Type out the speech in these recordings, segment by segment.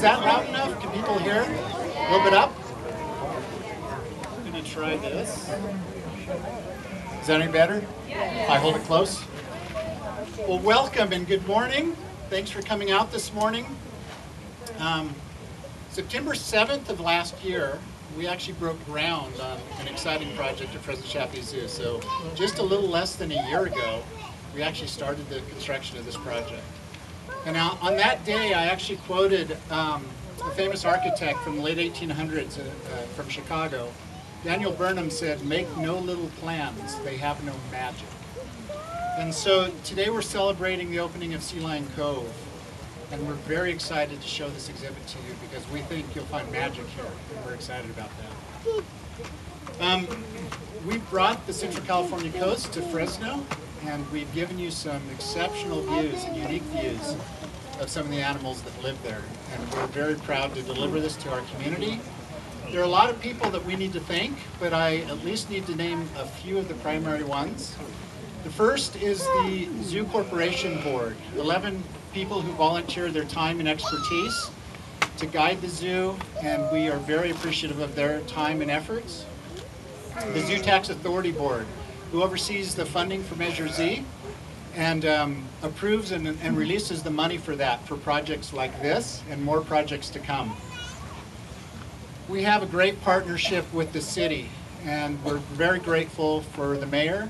that loud enough? Can people hear? A little bit up? I'm going to try this. Is that any better? If I hold it close? Well, welcome and good morning. Thanks for coming out this morning. September 7th of last year, we actually broke ground on an exciting project at Fresno Chaffee Zoo. So just a little less than a year ago, we actually started the construction of this project. And now, on that day, I actually quoted a famous architect from the late 1800s from Chicago. Daniel Burnham said, "Make no little plans, they have no magic." And so today we're celebrating the opening of Sea Lion Cove. And we're very excited to show this exhibit to you because we think you'll find magic here, and we're excited about that. We brought the Central California coast to Fresno, and we've given you some exceptional views and unique views of some of the animals that live there. And we're very proud to deliver this to our community. There are a lot of people that we need to thank, but I at least need to name a few of the primary ones. The first is the Zoo Corporation Board, 11 people who volunteer their time and expertise to guide the zoo, and we are very appreciative of their time and efforts. The Zoo Tax Authority Board, who oversees the funding for Measure Z and approves and releases the money for that for projects like this and more projects to come. We have a great partnership with the city, and we're very grateful for the mayor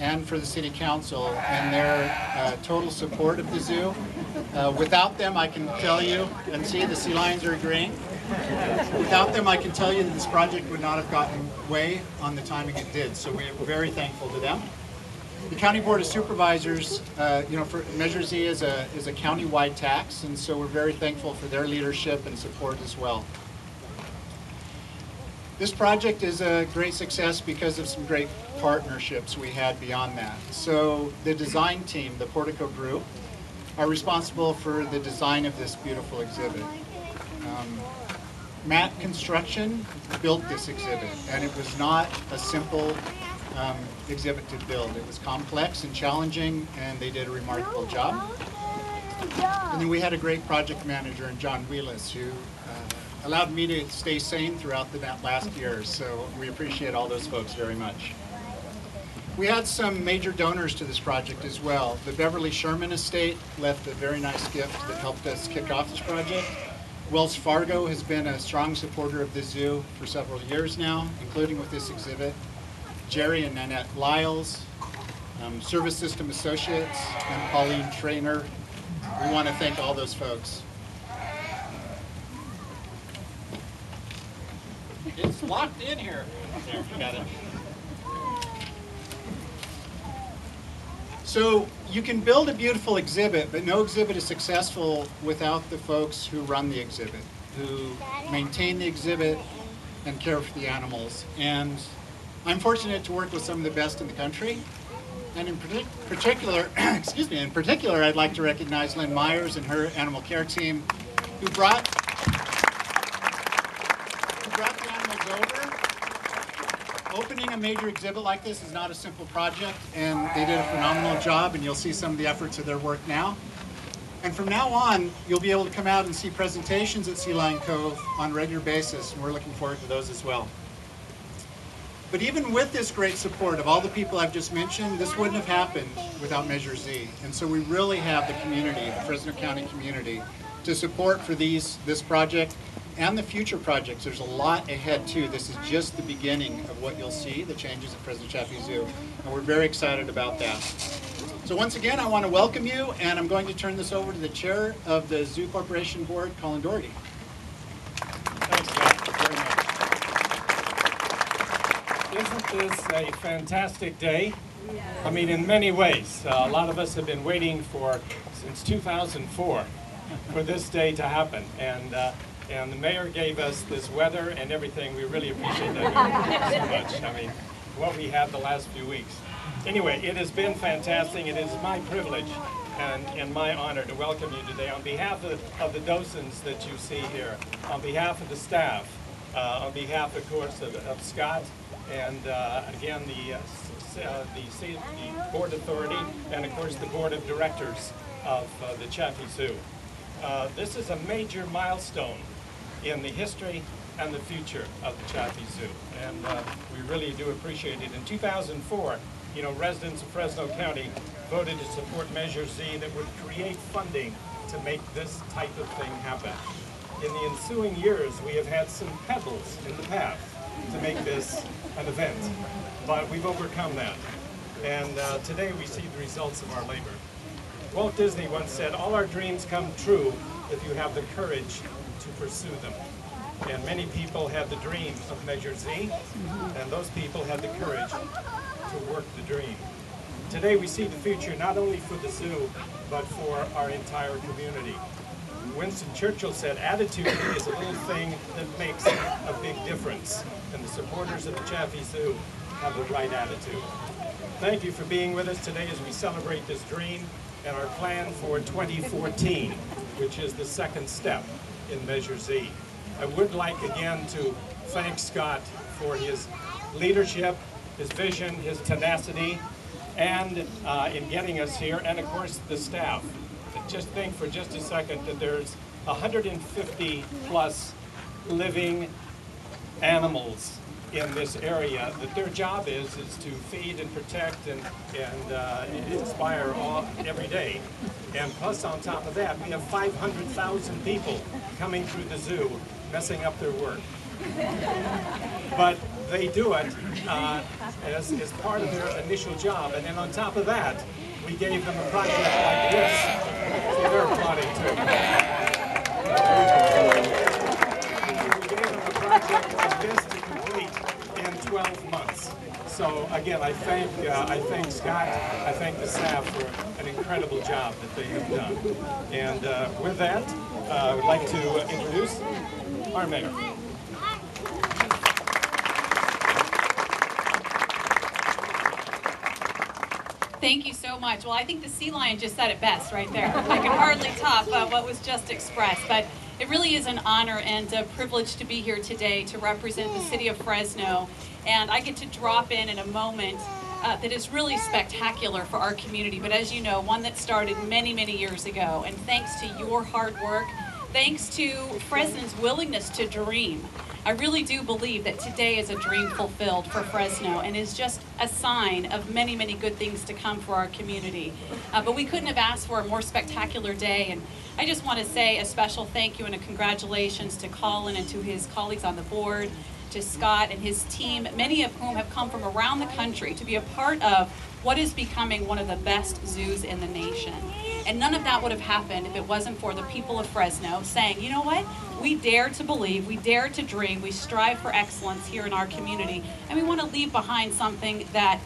and for the city council and their total support of the zoo. Without them, I can tell you, and see the sea lions are agreeing, without them I can tell you that this project would not have gotten way on the timing it did, so we're very thankful to them. The County Board of Supervisors, for Measure Z is a county-wide tax, and so we're very thankful for their leadership and support as well. This project is a great success because of some great partnerships we had beyond that. So the design team, the Portico Group, are responsible for the design of this beautiful exhibit. Matt Construction built this exhibit, and it was not a simple exhibit to build. It was complex and challenging, and they did a remarkable job. And then we had a great project manager in John Wheelis, who allowed me to stay sane throughout that last year, so we appreciate all those folks very much. We had some major donors to this project as well. The Beverly Sherman Estate left a very nice gift that helped us kick off this project. Wells Fargo has been a strong supporter of the zoo for several years now, including with this exhibit. Jerry and Nanette Lyles, Service System Associates, and Pauline Trainer. We want to thank all those folks. It's locked in here. There, got it. So you can build a beautiful exhibit, but no exhibit is successful without the folks who run the exhibit, who maintain the exhibit and care for the animals. And I'm fortunate to work with some of the best in the country. And in particular, I'd like to recognize Lynn Myers and her animal care team, who brought the animals over. Opening a major exhibit like this is not a simple project, and they did a phenomenal job, and you'll see some of the efforts of their work now. And from now on, you'll be able to come out and see presentations at Sea Lion Cove on a regular basis, and we're looking forward to those as well. But even with this great support of all the people I've just mentioned, this wouldn't have happened without Measure Z. And so we really have the community, the Fresno County community, to support for this project and the future projects. There's a lot ahead too. This is just the beginning of what you'll see, the changes at Fresno Chaffee Zoo, and we're very excited about that. So once again, I want to welcome you, and I'm going to turn this over to the chair of the Zoo Corporation Board, Colin Doherty. Thanks, Scott, very much. Isn't this a fantastic day? I mean, in many ways. A lot of us have been waiting since 2004 for this day to happen, and the mayor gave us this weather and everything. We really appreciate that so much. I mean, what we had the last few weeks. Anyway, it has been fantastic. It is my privilege and my honor to welcome you today on behalf of the docents that you see here, on behalf of the staff, on behalf, of course, of Scott, and again, the Board Authority, and of course the Board of Directors of the Chaffee Zoo. this is a major milestone in the history and the future of the Chaffee Zoo, and we really do appreciate it. In 2004, residents of Fresno County voted to support Measure Z that would create funding to make this type of thing happen. In the ensuing years, we have had some pebbles in the path to make this an event, but we've overcome that. And today we see the results of our labor. Walt Disney once said, "All our dreams come true if you have the courage to pursue them." And many people had the dream of Measure Z, and those people had the courage to work the dream. Today we see the future not only for the zoo, but for our entire community. Winston Churchill said, "Attitude is a little thing that makes a big difference," and the supporters of the Chaffee Zoo have the right attitude. Thank you for being with us today as we celebrate this dream and our plan for 2014, which is the second step in Measure Z. I would like again to thank Scott for his leadership, his vision, his tenacity, and in getting us here, and of course the staff. Just think for just a second that there's 150 plus living animals in this area, that their job is to feed and protect and inspire every day. And plus on top of that, we have 500,000 people coming through the zoo messing up their work. But they do it as part of their initial job. And then on top of that, we gave them a project like this, so they're applauding too. We gave them a project like this to complete in 12 months. So again, I thank Scott, I thank the staff for an incredible job that they have done. And with that, I would like to introduce our mayor. Thank you so much. Well, I think the sea lion just said it best right there. I can hardly top what was just expressed, but it really is an honor and a privilege to be here today to represent the city of Fresno, and I get to drop in a moment that is really spectacular for our community, but as you know, one that started many, many years ago, and thanks to your hard work, thanks to Fresno's willingness to dream. I really do believe that today is a dream fulfilled for Fresno and is just a sign of many, many good things to come for our community. But we couldn't have asked for a more spectacular day, and I just want to say a special thank you and a congratulations to Colin and to his colleagues on the board, to Scott and his team, many of whom have come from around the country to be a part of what is becoming one of the best zoos in the nation. And none of that would have happened if it wasn't for the people of Fresno saying, you know what, we dare to believe, we dare to dream, we strive for excellence here in our community, and we want to leave behind something that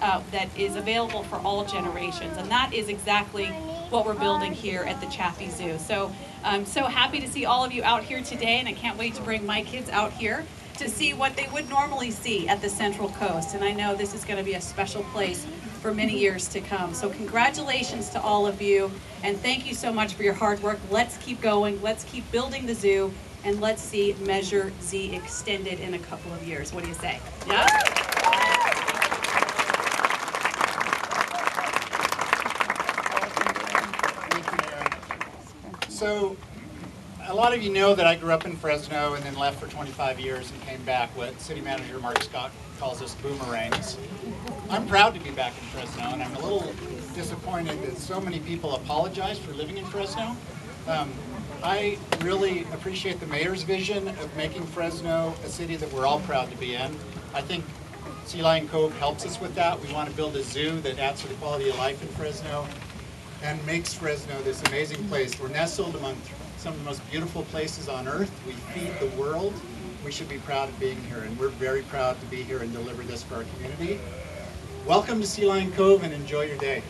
is available for all generations. And that is exactly what we're building here at the Chaffee Zoo. So I'm so happy to see all of you out here today, and I can't wait to bring my kids out here to see what they would normally see at the Central Coast. And I know this is going to be a special place for many years to come. So congratulations to all of you, and thank you so much for your hard work. Let's keep going, let's keep building the zoo, and let's see Measure Z extended in a couple of years. What do you say? Yeah? So, a lot of you know that I grew up in Fresno and then left for 25 years and came back, what City Manager Mark Scott calls us boomerangs. I'm proud to be back in Fresno, and I'm a little disappointed that so many people apologize for living in Fresno. I really appreciate the mayor's vision of making Fresno a city that we're all proud to be in. I think Sea Lion Cove helps us with that. We want to build a zoo that adds to the quality of life in Fresno and makes Fresno this amazing place. We're nestled among some of the most beautiful places on earth. We feed the world. We should be proud of being here, and we're very proud to be here and deliver this for our community. Welcome to Sea Lion Cove, and enjoy your day.